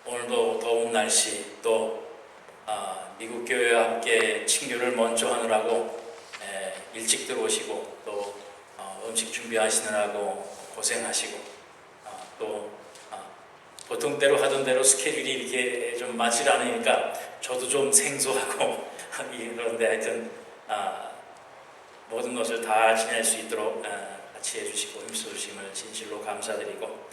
오늘도 더운 날씨 또 미국 교회와 함께 친교를 먼저 하느라고 일찍 들어오시고 또 음식 준비하시느라고 고생하시고 또 보통 대로 하던 대로 스케줄이 이렇게 좀 맞질 않으니까 저도 좀 생소하고 그런데 하여튼 모든 것을 다 지낼 수 있도록 같이 해주시고 힘써주심을 진실로 감사드리고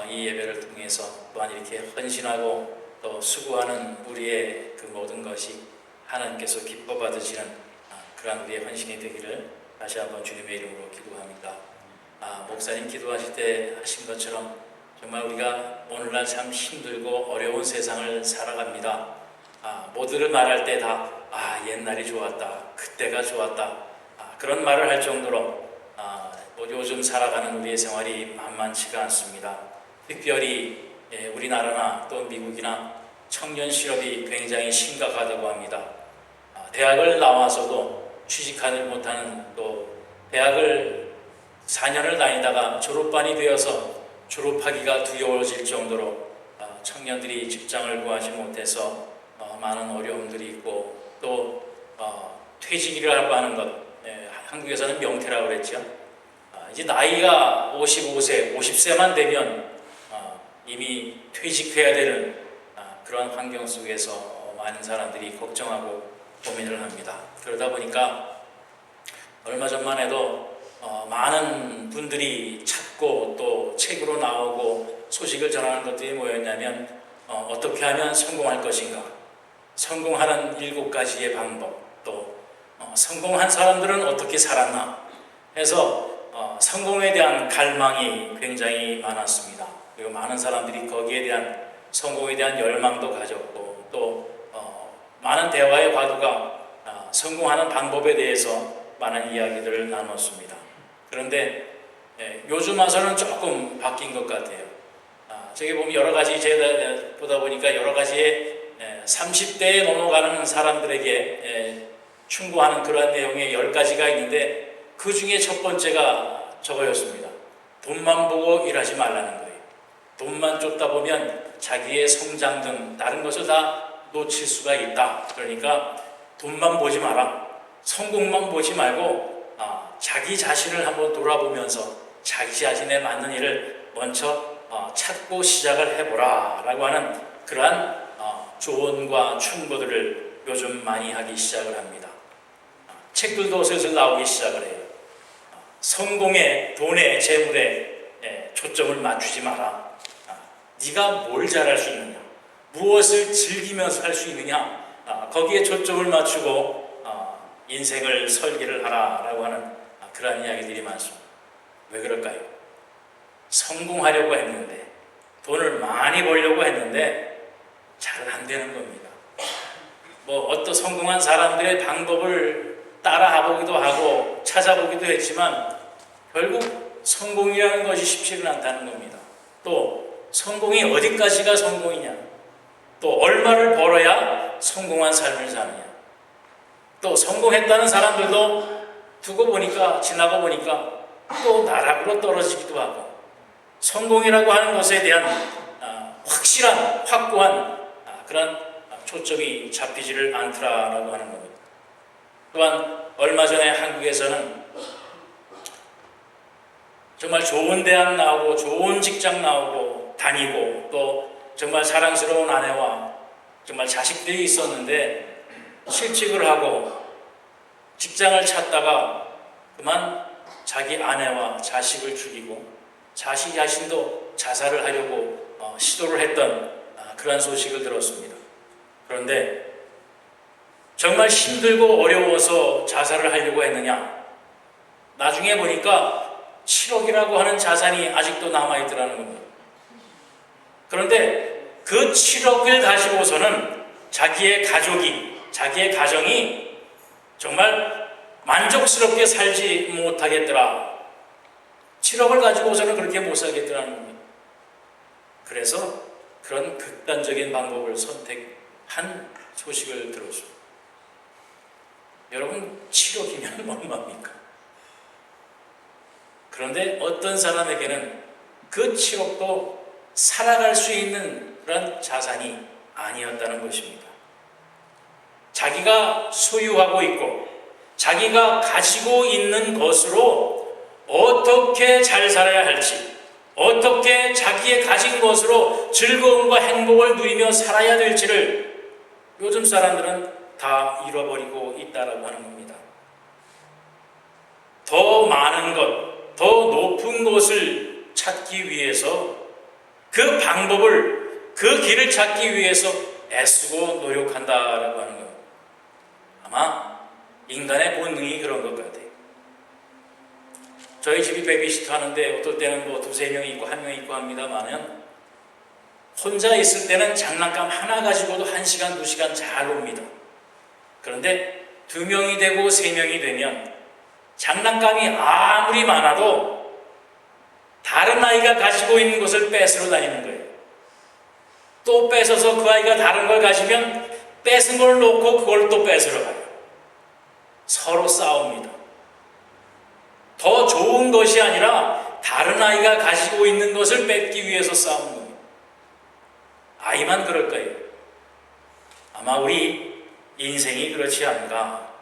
이 예배를 통해서 또한 이렇게 헌신하고 또 수고하는 우리의 그 모든 것이 하나님께서 기뻐 받으시는 그러한 우리의 헌신이 되기를 다시 한번 주님의 이름으로 기도합니다. 목사님 기도하실 때 하신 것처럼 정말 우리가 오늘날 참 힘들고 어려운 세상을 살아갑니다. 모두를 말할 때 다 옛날이 좋았다, 그때가 좋았다, 그런 말을 할 정도로 요즘 살아가는 우리의 생활이 만만치가 않습니다. 특별히 우리나라나 또 미국이나 청년 실업이 굉장히 심각하다고 합니다. 대학을 나와서도 취직하지 못하는, 또 대학을 4년을 다니다가 졸업반이 되어서 졸업하기가 두려워질 정도로 청년들이 직장을 구하지 못해서 많은 어려움들이 있고, 또 퇴직이라고 하는 것, 한국에서는 명퇴라고 그랬죠. 이제 나이가 55세, 50세만 되면 이미 퇴직해야 되는 그런 환경 속에서 많은 사람들이 걱정하고 고민을 합니다. 그러다 보니까 얼마 전만 해도 많은 분들이 찾고 또 책으로 나오고 소식을 전하는 것들이 뭐였냐면 어떻게 하면 성공할 것인가, 성공하는 7가지의 방법, 또 성공한 사람들은 어떻게 살았나 해서 성공에 대한 갈망이 굉장히 많았습니다. 그리고 많은 사람들이 거기에 대한 성공에 대한 열망도 가졌고, 또 많은 대화의 과도가 성공하는 방법에 대해서 많은 이야기들을 나눴습니다. 그런데 요즘 와서는 조금 바뀐 것 같아요. 저기 보면 여러 가지, 제가 보다 보니까 여러 가지의 30대에 넘어가는 사람들에게 충고하는 그러한 내용의 10가지가 있는데, 그 중에 첫 번째가 저거였습니다. 돈만 보고 일하지 말라는 거예요. 돈만 쫓다 보면 자기의 성장 등 다른 것을 다 놓칠 수가 있다. 그러니까 돈만 보지 마라. 성공만 보지 말고 자기 자신을 한번 돌아보면서 자기 자신에 맞는 일을 먼저 찾고 시작을 해보라 라고 하는 그러한 조언과 충고들을 요즘 많이 하기 시작을 합니다. 책들도 슬슬 나오기 시작을 해요. 성공에, 돈에, 재물에 초점을 맞추지 마라. 네가 뭘 잘할 수 있느냐, 무엇을 즐기면서 할 수 있느냐, 거기에 초점을 맞추고 인생을 설계를 하라라고 하는 그러한 이야기들이 많습니다. 왜 그럴까요? 성공하려고 했는데, 돈을 많이 벌려고 했는데 잘 안 되는 겁니다. 어떤 성공한 사람들의 방법을 따라하보기도 하고 찾아보기도 했지만 결국 성공이라는 것이 쉽지는 않다는 겁니다. 또 성공이 어디까지가 성공이냐, 또 얼마를 벌어야 성공한 삶을 사느냐, 또 성공했다는 사람들도 두고 보니까, 지나고 보니까 또 나락으로 떨어지기도 하고, 성공이라고 하는 것에 대한 확실한, 확고한 그런 초점이 잡히지를 않더라라고 하는 겁니다. 또한 얼마 전에 한국에서는 정말 좋은 대학 나오고 좋은 직장 나오고 다니고 또 정말 사랑스러운 아내와 정말 자식들이 있었는데, 실직을 하고 직장을 찾다가 그만 자기 아내와 자식을 죽이고 자식 자신도 자살을 하려고 시도를 했던 그런 소식을 들었습니다. 그런데 정말 힘들고 어려워서 자살을 하려고 했느냐, 나중에 보니까 7억이라고 하는 자산이 아직도 남아있더라는 겁니다. 그런데 그 7억을 가지고서는 자기의 가정이 정말 만족스럽게 살지 못하겠더라. 7억을 가지고서는 그렇게 못 살겠더라는 겁니다. 그래서 그런 극단적인 방법을 선택한 소식을 들었습니다. 여러분, 7억이면 얼마입니까? 그런데 어떤 사람에게는 그 7억도 살아갈 수 있는 그런 자산이 아니었다는 것입니다. 자기가 소유하고 있고 자기가 가지고 있는 것으로 어떻게 잘 살아야 할지, 어떻게 자기의 가진 것으로 즐거움과 행복을 누리며 살아야 될지를 요즘 사람들은 다 잃어버리고 있다라고 하는 겁니다. 더 많은 것, 더 높은 것을 찾기 위해서 그 방법을, 그 길을 찾기 위해서 애쓰고 노력한다라고 하는 겁니다. 아마 인간의 본능이 그런 것 같아요. 저희 집이 베이비시터 하는데 어떨 때는 뭐 두세 명이 있고 한 명이 있고 합니다만은 혼자 있을 때는 장난감 하나 가지고도 1시간, 2시간 잘 놉니다. 그런데 2명이 되고 3명이 되면 장난감이 아무리 많아도 다른 아이가 가지고 있는 것을 뺏으러 다니는 거예요. 또 뺏어서 그 아이가 다른 걸 가지면 뺏은 걸 놓고 그걸 또 뺏으러 가요. 서로 싸웁니다. 더 좋은 것이 아니라 다른 아이가 가지고 있는 것을 뺏기 위해서 싸우는 겁니다. 아이만 그럴 거예요. 아마 우리 인생이 그렇지 않은가,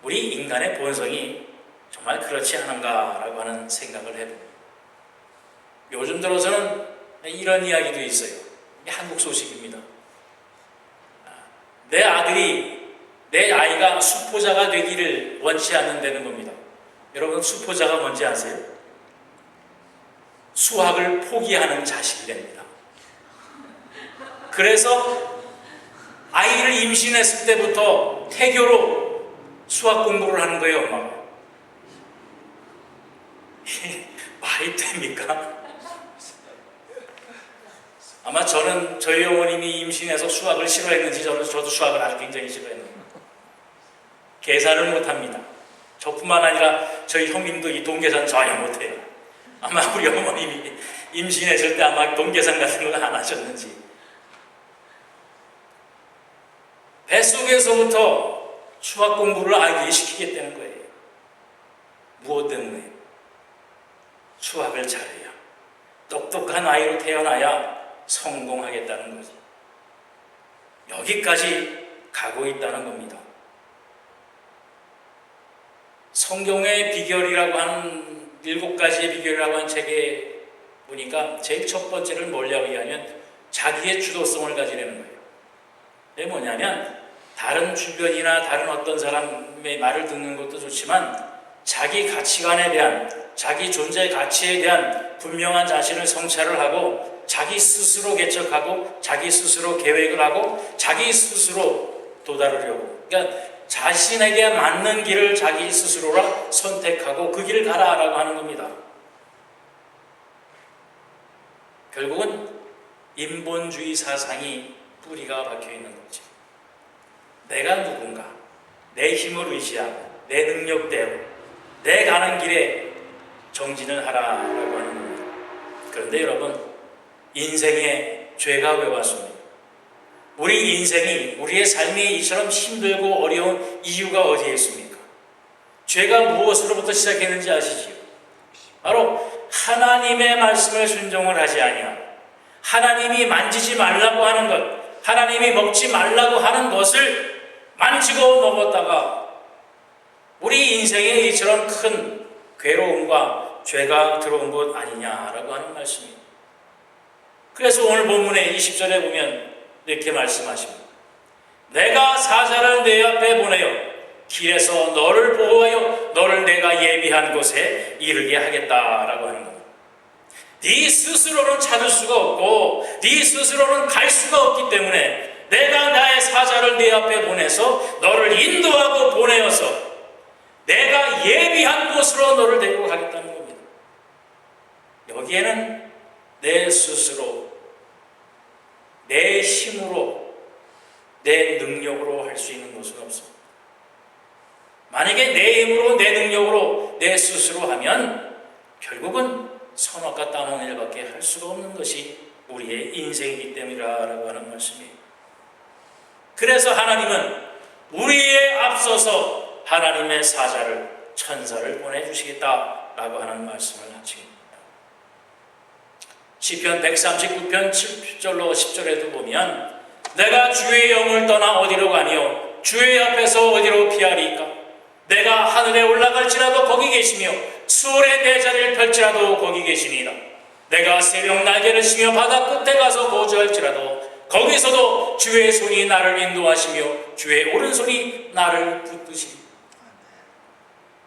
우리 인간의 본성이 정말 그렇지 않은가라고 하는 생각을 해봅니다. 요즘 들어서는 이런 이야기도 있어요. 한국 소식입니다. 내 아이가 수포자가 되기를 원치 않는다는 겁니다. 여러분, 수포자가 뭔지 아세요? 수학을 포기하는 자식이 됩니다. 그래서 아이를 임신했을 때부터 태교로 수학 공부를 하는 거예요, 엄마가. 말이 됩니까? 아마 저희 어머님이 임신해서 수학을 싫어했는지 저도 수학을 아주 굉장히 싫어했는데 계산을 못합니다. 저뿐만 아니라 저희 형님도 이 동계산 전혀 못해요. 아마 우리 어머님이 임신했을 때 아마 동계산 같은 걸 안 하셨는지. 뱃속에서부터 수학 공부를 아이에게 시키겠다는 거예요. 무엇 때문에? 수학을 잘해야, 똑똑한 아이로 태어나야 성공하겠다는 거죠. 여기까지 가고 있다는 겁니다. 성경의 비결이라고 하는 7가지의 비결이라고 하는 책에 보니까 제일 첫 번째를 뭐냐고 하면 자기의 주도성을 가지려는 거예요. 그게 뭐냐면 다른 주변이나 다른 어떤 사람의 말을 듣는 것도 좋지만 자기 가치관에 대한, 자기 존재의 가치에 대한 분명한 자신을 성찰을 하고 자기 스스로 개척하고 자기 스스로 계획을 하고 자기 스스로 도달하려고, 그러니까 자신에게 맞는 길을 자기 스스로라 선택하고 그 길을 가라라고 하는 겁니다. 결국은 인본주의 사상이 뿌리가 박혀 있는 거지. 내가 누군가, 내 힘을 의지하고 내 능력대로 내 가는 길에 정진을 하라라고 하는 겁니다. 그런데 여러분, 인생에 죄가 왜 왔습니까? 우리 인생이, 우리의 삶이 이처럼 힘들고 어려운 이유가 어디에 있습니까? 죄가 무엇으로부터 시작했는지 아시지요? 바로 하나님의 말씀을 순종을 하지 아니하고 하나님이 만지지 말라고 하는 것, 하나님이 먹지 말라고 하는 것을 만지고 먹었다가 우리 인생에 이처럼 큰 괴로움과 죄가 들어온 것 아니냐라고 하는 말씀입니다. 그래서 오늘 본문의 20절에 보면 이렇게 말씀하십니다. 내가 사자를 내 앞에 보내어 길에서 너를 보호하여 너를 내가 예비한 곳에 이르게 하겠다라고 하는 겁니다. 네 스스로는 찾을 수가 없고 네 스스로는 갈 수가 없기 때문에 내가 나의 사자를 네 앞에 보내서 너를 인도하고 보내어서 내가 예비한 곳으로 너를 데리고 가겠다는 겁니다. 여기에는 내 스스로, 내 힘으로, 내 능력으로 할 수 있는 것은 없습니다. 만약에 내 힘으로, 내 능력으로, 내 스스로 하면 결국은 선악과 땀 흘릴밖에 할 수가 없는 것이 우리의 인생이기 때문이라고 하는 말씀이에요. 그래서 하나님은 우리에 앞서서 하나님의 사자를, 천사를 보내주시겠다라고 하는 말씀을 하십니다. 시편 139편 7절로 10절에도 보면 내가 주의 영을 떠나 어디로 가며 주의 앞에서 어디로 피하리까? 내가 하늘에 올라갈지라도 거기 계시며 수월의 내 자리를 펼지라도 거기 계시니이다. 내가 새벽 날개를 치며 바다 끝에 가서 거주할지라도 거기서도 주의 손이 나를 인도하시며 주의 오른손이 나를 붙드시리.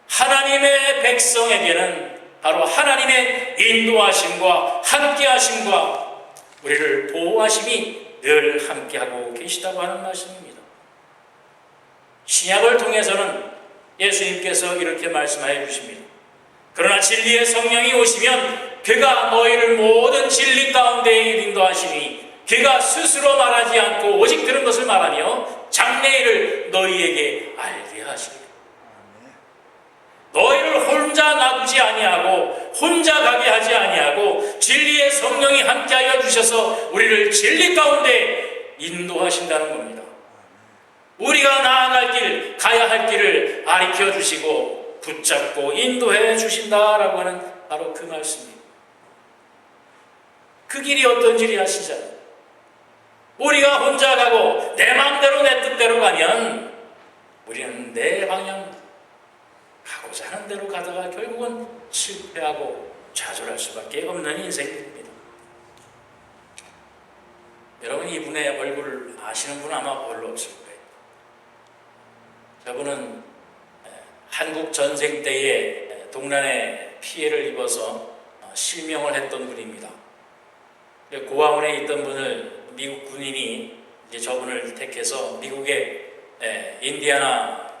하나님의 백성에게는 바로 하나님의 인도하심과 함께하심과 우리를 보호하심이 늘 함께하고 계시다고 하는 말씀입니다. 신약을 통해서는 예수님께서 이렇게 말씀하여 주십니다. 그러나 진리의 성령이 오시면 그가 너희를 모든 진리 가운데 인도하시니 그가 스스로 말하지 않고 오직 들은 것을 말하며 장래일을 너희에게 알게 하시리라. 너희를 혼자 놔두지 아니하고 혼자 가게 하지 아니하고 진리의 성령이 함께하여 주셔서 우리를 진리 가운데 인도하신다는 겁니다. 우리가 나아갈 길, 가야 할 길을 가르쳐 주시고 붙잡고 인도해 주신다라고 하는 바로 그 말씀입니다. 그 길이 어떤 길이 아시잖아요. 우리가 혼자 가고 내 마음대로 내 뜻대로 가면 우리는 내 방향 가고자 하는 대로 가다가 결국은 실패하고 좌절할 수밖에 없는 인생입니다. 여러분 이분의 얼굴을 아시는 분은 아마 별로 없을 거예요. 저분은 한국 전쟁 때에 동란에 피해를 입어서 실명을 했던 분입니다. 고아원에 있던 분을 미국 군인이 이제 저분을 택해서 미국의 인디애나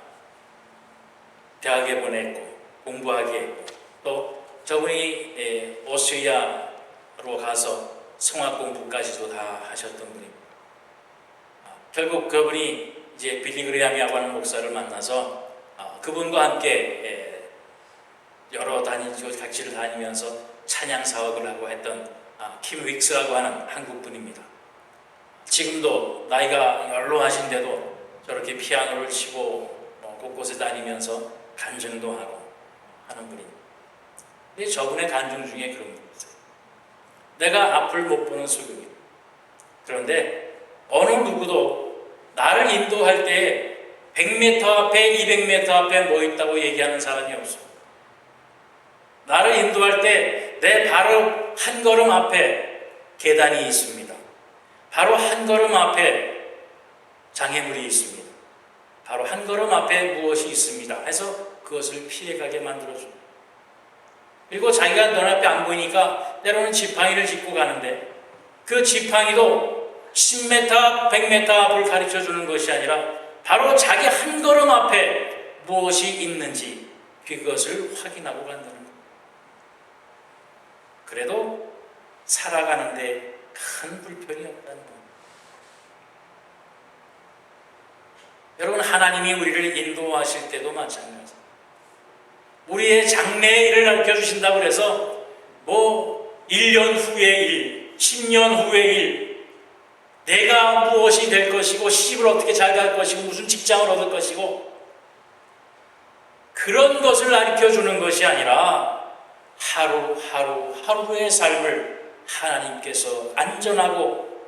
대학에 보냈고 공부하게 했고 또 저분이 오스트리아로 가서 성악 공부까지도 다 하셨던 분입니다. 결국 그분이 이제 빌리 그레이엄이라고 하는 목사를 만나서 그분과 함께 여러 각지를 다니면서 찬양 사역을 하고 했던 킴 윅스라고 하는 한국 분입니다. 지금도 나이가 연로하신데도 저렇게 피아노를 치고 곳곳에 다니면서 간증도 하고 하는 분입니다. 근데 저분의 간증 중에 그런 게 있어요. 내가 앞을 못 보는 수경이다. 그런데 어느 누구도 나를 인도할 때 100m 앞에 200m 앞에 뭐 있다고 얘기하는 사람이 없어. 나를 인도할 때 내 바로 한 걸음 앞에 계단이 있습니다. 바로 한 걸음 앞에 장애물이 있습니다. 바로 한 걸음 앞에 무엇이 있습니다. 해서 그것을 피해가게 만들어줍니다. 그리고 자기가 눈앞에 안 보이니까 때로는 지팡이를 짚고 가는데 그 지팡이도 10m, 100m 앞을 가르쳐주는 것이 아니라 바로 자기 한 걸음 앞에 무엇이 있는지 그것을 확인하고 간다는 겁니다. 그래도 살아가는데 큰 불편이 없다는 겁니다. 여러분 하나님이 우리를 인도하실 때도 마찬가지입니다. 우리의 장래의 일을 가르쳐주신다고 해서 1년 후의 일, 10년 후의 일, 내가 무엇이 될 것이고 시집을 어떻게 잘 갈 것이고 무슨 직장을 얻을 것이고 그런 것을 가르쳐주는 것이 아니라 하루의 삶을 하나님께서 안전하고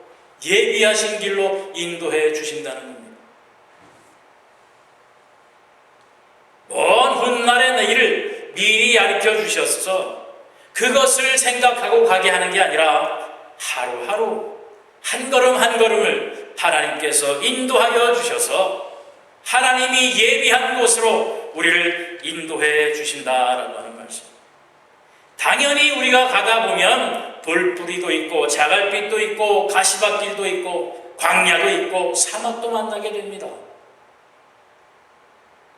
예비하신 길로 인도해 주신다는 겁니다. 먼 훗날의 내일을 미리 가르쳐 주셔서 그것을 생각하고 가게 하는 게 아니라 하루하루 한 걸음 한 걸음을 하나님께서 인도하여 주셔서 하나님이 예비한 곳으로 우리를 인도해 주신다라고 하는 말씀. 당연히 우리가 가다 보면 돌뿌리도 있고 자갈빛도 있고 가시밭길도 있고 광야도 있고 사막도 만나게 됩니다.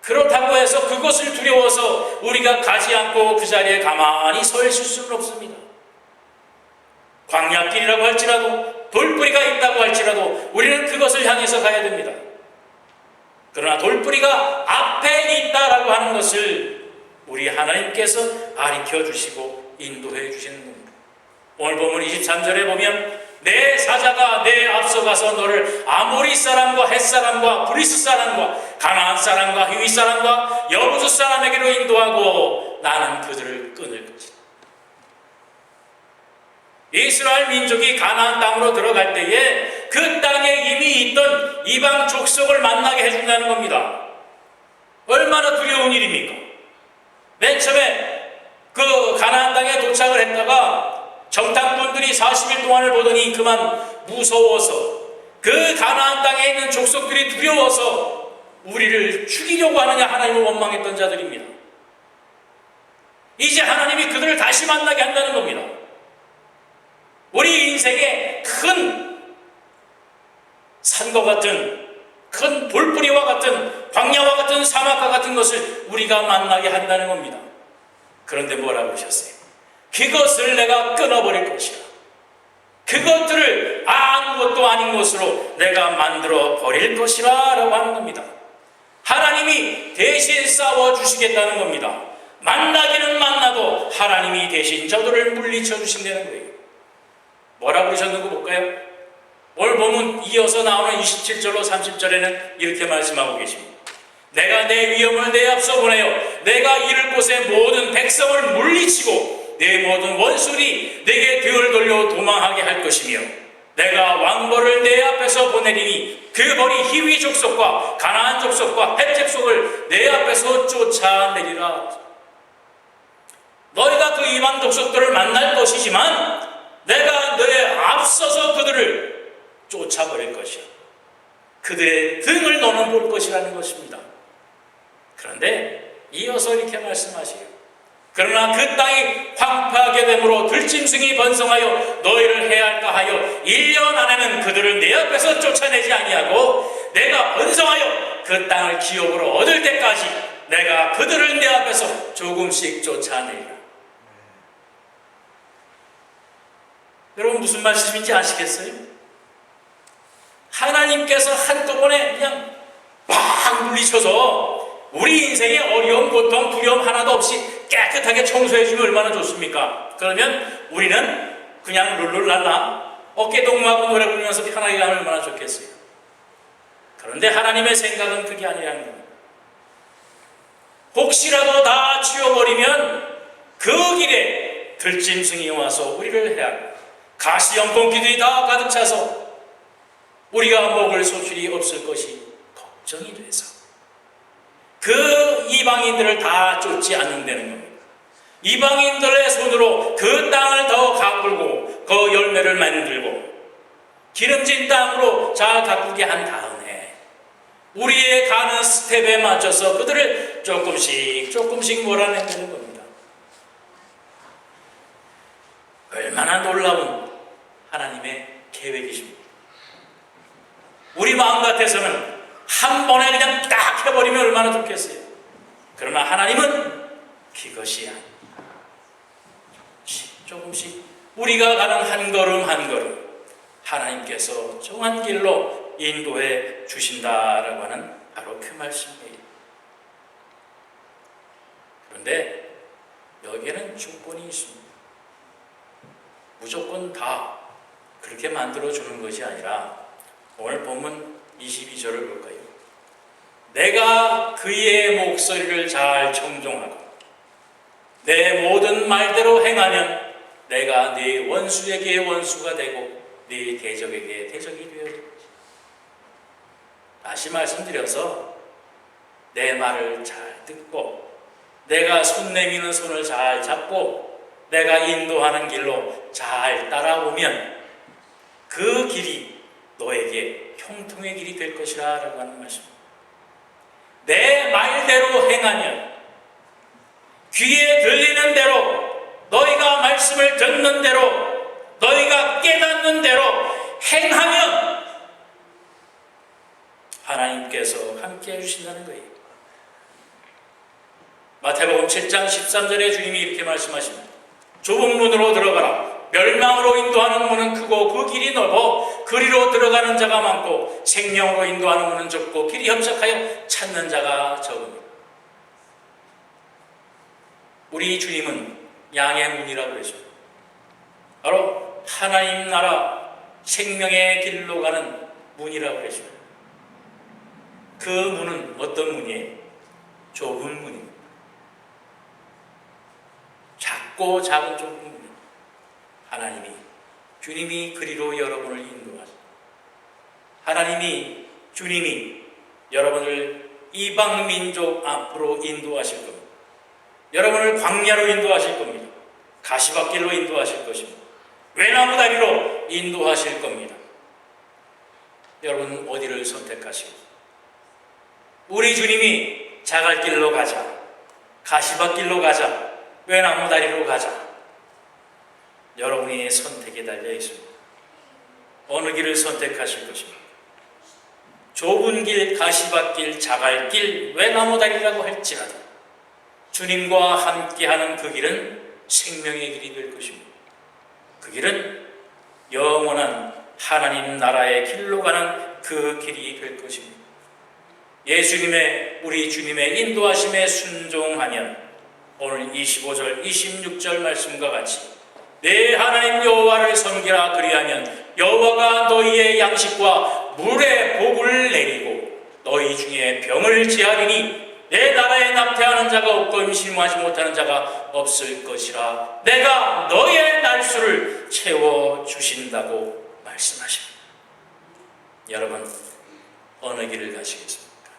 그렇다고 해서 그것을 두려워서 우리가 가지 않고 그 자리에 가만히 서 있을 수는 없습니다. 광야길이라고 할지라도 돌뿌리가 있다고 할지라도 우리는 그것을 향해서 가야 됩니다. 그러나 돌뿌리가 앞에 있다라고 하는 것을 우리 하나님께서 가르쳐 주시고 인도해 주시는 겁니다. 오늘 본문 23절에 보면 내 사자가 내 앞서가서 너를 아모리 사람과 헷 사람과 브리스 사람과 가나안 사람과 히위 사람과 여부스 사람에게로 인도하고 나는 그들을 끊을 것이다. 이스라엘 민족이 가나안 땅으로 들어갈 때에 그 땅에 이미 있던 이방 족속을 만나게 해준다는 겁니다. 얼마나 두려운 일입니까? 맨 처음에 그 가나안 땅에 도착을 했다가 정탐꾼들이 40일 동안을 보더니 그만 무서워서 그 가나안 땅에 있는 족속들이 두려워서 우리를 죽이려고 하느냐 하나님을 원망했던 자들입니다. 이제 하나님이 그들을 다시 만나게 한다는 겁니다. 우리 인생에 큰 산과 같은, 큰 볼뿌리와 같은, 광야와 같은, 사막과 같은 것을 우리가 만나게 한다는 겁니다. 그런데 뭐라고 하셨어요? 그것을 내가 끊어버릴 것이라. 그것들을 아무것도 아닌 것으로 내가 만들어 버릴 것이라 라고 하는 겁니다. 하나님이 대신 싸워주시겠다는 겁니다. 만나기는 만나도 하나님이 대신 저들을 물리쳐 주신다는 거예요. 뭐라고 그러셨는 거 볼까요? 오늘 보면 이어서 나오는 27절로 30절에는 이렇게 말씀하고 계십니다. 내가 내 위엄을 내 앞서 보내어 내가 이를 곳의 모든 백성을 물리치고 내 모든 원수들이 내게 등을 돌려 도망하게 할 것이며 내가 왕벌을 내 앞에서 보내리니 그 벌이 히위 족속과 가나안 족속과 헷 족속을 내 앞에서 쫓아내리라. 너희가 그 이방 족속들을 만날 것이지만 내가 너의 앞서서 그들을 쫓아버릴 것이야. 그들의 등을 너는 볼 것이라는 것입니다. 그런데 이어서 이렇게 말씀하시요. 그러나 그 땅이 황폐하게 되므로 들짐승이 번성하여 너희를 해할까 하여 1년 안에는 그들을 내 앞에서 쫓아내지 아니하고 내가 번성하여 그 땅을 기업으로 얻을 때까지 내가 그들을 내 앞에서 조금씩 쫓아내리라. 여러분 무슨 말씀인지 아시겠어요? 하나님께서 한꺼번에 그냥 막 물리쳐서 우리 인생의 어려움, 고통, 두려움 하나도 없이 깨끗하게 청소해주면 얼마나 좋습니까? 그러면 우리는 그냥 룰룰랄라 어깨 동무하고 노래 부르면서 편하게 가면 얼마나 좋겠어요? 그런데 하나님의 생각은 그게 아니라는 겁니다. 혹시라도 다 치워버리면 그 길에 들짐승이 와서 우리를 해하고 가시연봉기들이 다 가득 차서 우리가 먹을 소출이 없을 것이 걱정이 돼서 그 이방인들을 다 쫓지 않는다는 겁니다. 이방인들의 손으로 그 땅을 더 가꾸고 그 열매를 만들고 기름진 땅으로 잘 가꾸게 한 다음에 우리의 가는 스텝에 맞춰서 그들을 조금씩 몰아낸다는 겁니다. 얼마나 놀라운 하나님의 계획이십니까? 우리 마음 같아서는 한 번에 그냥 딱 해버리면 얼마나 좋겠어요. 그러나 하나님은 그것이 아닙니다. 조금씩 우리가 가는 한 걸음 한 걸음 하나님께서 정한 길로 인도해 주신다라고 하는 바로 그 말씀이에요. 그런데 여기에는 조건이 있습니다. 무조건 다 그렇게 만들어주는 것이 아니라 오늘 본문 22절을 볼까요? 내가 그의 목소리를 잘 청종하고 내 모든 말대로 행하면 내가 네 원수에게 원수가 되고 네 대적에게 대적이 되어. 다시 말씀드려서 내 말을 잘 듣고 내가 손 내미는 손을 잘 잡고 내가 인도하는 길로 잘 따라오면 그 길이 너에게 형통의 길이 될 것이라 라고 하는 말씀입니다. 내 말대로 행하면 귀에 들리는 대로 너희가 말씀을 듣는 대로 너희가 깨닫는 대로 행하면 하나님께서 함께 해주신다는 거예요. 마태복음 7장 13절에 주님이 이렇게 말씀하십니다. 좁은 문으로 들어가라. 멸망으로 인도하는 문은 크고 그 길이 넓어 그리로 들어가는 자가 많고 생명으로 인도하는 문은 좁고 길이 협착하여 찾는 자가 적으니. 우리 주님은 양의 문이라고 그러죠. 바로 하나님 나라 생명의 길로 가는 문이라고 그러죠. 그 문은 어떤 문이에요? 좁은 문입니다. 작고 작은 좁은 문. 하나님이 주님이 그리로 여러분을 인도하십니다. 하나님이, 주님이 여러분을 이방 민족 앞으로 인도하실 겁니다. 여러분을 광야로 인도하실 겁니다. 가시밭길로 인도하실 것입니다. 외나무 다리로 인도하실 겁니다. 여러분 어디를 선택하시고, 우리 주님이 자갈길로 가자, 가시밭길로 가자, 외나무 다리로 가자, 여러분의 선택에 달려 있습니다. 어느 길을 선택하실 것입니까? 좁은 길, 가시밭길, 자갈길, 외나무 다리라고 할지라도 주님과 함께하는 그 길은 생명의 길이 될 것입니다. 그 길은 영원한 하나님 나라의 길로 가는 그 길이 될 것입니다. 예수님의, 우리 주님의 인도하심에 순종하면 오늘 25절, 26절 말씀과 같이 내 하나님 여호와를 섬기라, 그리하면 여호와가 너희의 양식과 물의 복을 내리고 너희 중에 병을 제하리니 내 나라에 낙태하는 자가 없고 임신하지 못하는 자가 없을 것이라. 내가 너의 날수를 채워주신다고 말씀하십니다. 여러분 어느 길을 가시겠습니까?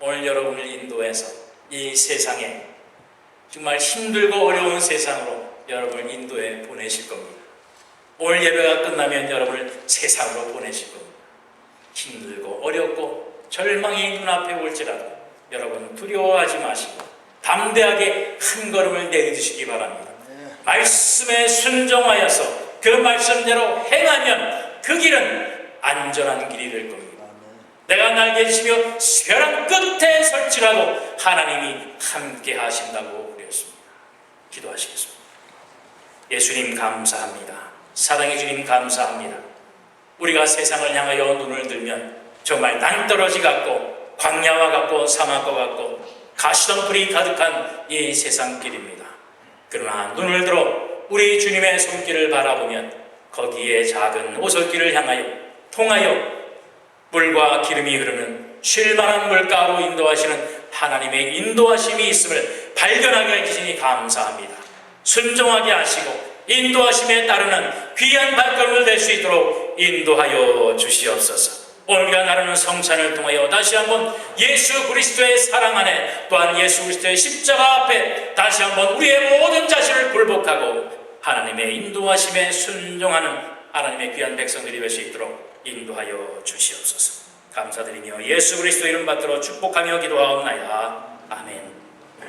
오늘 여러분을 인도해서 이 세상에 정말 힘들고 어려운 세상으로 여러분을 인도해 보내실 겁니다. 오늘 예배가 끝나면 여러분을 세상으로 보내실 겁니다. 힘들고 어렵고 절망이 눈앞에 올지라도 여러분 두려워하지 마시고 담대하게 한 걸음을 내딛으시기 바랍니다. 말씀에 순종하여서 그 말씀대로 행하면 그 길은 안전한 길이 될 겁니다. 내가 날개 치며 벼랑 끝에 설지라도 하나님이 함께 하신다고 그랬습니다. 기도하시겠습니다. 예수님 감사합니다. 사랑의 주님 감사합니다. 우리가 세상을 향하여 눈을 들면 정말 낭떠러지 같고 광야와 같고 사막과 같고 가시덤불이 가득한 이 세상길입니다. 그러나 눈을 들어 우리 주님의 손길을 바라보면 거기에 작은 오솔길을 향하여 통하여 물과 기름이 흐르는 쉴만한 물가로 인도하시는 하나님의 인도하심이 있음을 발견하게 해주시니 감사합니다. 순종하게 하시고 인도하심에 따르는 귀한 발걸음을 댈 수 있도록 인도하여 주시옵소서. 오늘 우리가 나누는 성찬을 통하여 다시 한번 예수 그리스도의 사랑 안에, 또한 예수 그리스도의 십자가 앞에 다시 한번 우리의 모든 자신을 굴복하고 하나님의 인도하심에 순종하는 하나님의 귀한 백성들이 될 수 있도록 인도하여 주시옵소서. 감사드리며 예수 그리스도 이름 받들어 축복하며 기도하옵나이다. 아멘.